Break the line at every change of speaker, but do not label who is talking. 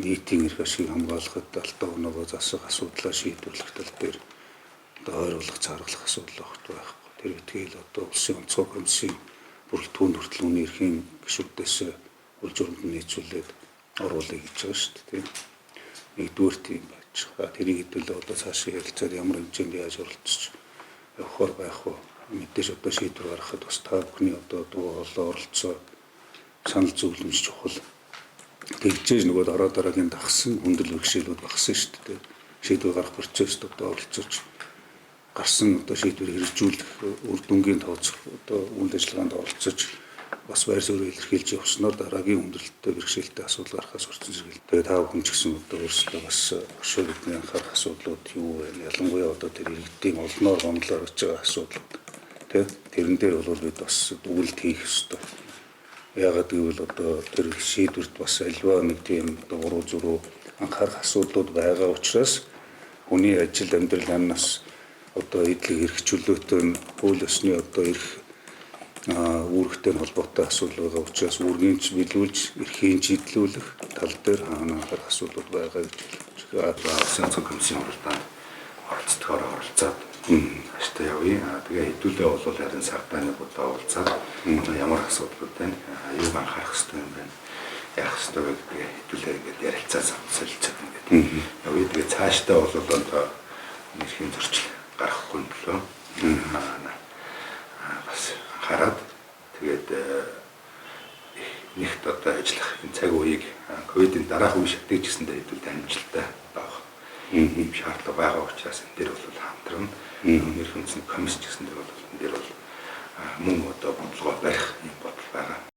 нийтийн эрх ашиг хамгаалахад алдаа оноогоо засах асуудлаа шийдвэрлэх тал дээр ойруулах, цаарлах асуудал байхгүй. Тэр үтгэл одоо улсын онцгой комиссийн бүрэлдэхүүн хүртэл үүний эрхийн гишүүдээс үл журамд нийцүүлээд оруулъя гэж байгаа шүү дээ. Нэгдүгээр тийм байж байгаа. Тэрийг хэдүүлээ одоо цаашаа ярилцаад ямар хэмжээнд яаж оролцож явахаар байх вэ? Мэдээж одоо шийдвэр гаргахад бас та бүхний одоо дуу хоолой оролцоо санал зөвлөмж чухал. Тэгжээж нөгөө дараагийн дагсан хүндрэл бэрхшээлүүд багсан шүү дээ. Шийдвэр гаргах процессд одоо оролцож гарсан одоо шийдвэр хэрэгжүүлэх үр дүнгийн тооцох одоо үйл ажиллагаанд оролцож бас байр суурь илэрхийлж явснаар дараагийн хүндрэлтэй бэрхшээлтэй асуудал гарахаас урьдчилан сэргийлдэг. Тэгээ та бүхэн ч гэсэн одоо өөрсдөө бас өшөө бидний анхаарах асуудлууд юу вэ? Ялангуяа одоо тэр иргэдийн олноор гомдлоор гэж байгаа асуудлууд. Тэрэн дээр бол бид бас дүгнэлт хийх ёстой. Яагаад гэвэл одоо тэр шийдвэрт бас альва нэг тийм одоо буруу зүрүү анхаарах асуудлууд байгаа учраас хүний ажил амьдрал амнаас одоо эдлэг эрх чөлөөтэй хууль ёсны одоо эрх үүрэгтэй холбоотой асуудал байгаа учраас үүргийг биелүүлж эрхийн чиглүүлэх тал дээр хаана анхаарах асуудлууд байгаа гэж улсын онцгой комиссийн уралдаанд оролцдогоор оролцоод хааштай явъя. Тэгээ хэдүүлээ бол харин сардааны бодоо уулзаад ямар асуудлууд байна, юуг анхаарах хэрэгтэй юм байна, яах хэрэгтэй вэ гэдгээ хэдүүлээ ингээд ярилцаад солилцоод ингээд явъя. Тэгээ цаашдаа бол одоо нэрхийн зөрчил гарахгүй юм болоо бас анхаарад тэгээд нэгт одоо ажиллах энэ цаг үеийг ковидын дараах үе шатыг гэсэндээ хэдүүлээ амжилттай авах ийм шаардлага байгаа учраас энэ дээр бол хамтран нэр хүнсний комисс гэсэндээ бол энэ дээр бол мөн одоо бодлого барих юм бодол байгаа.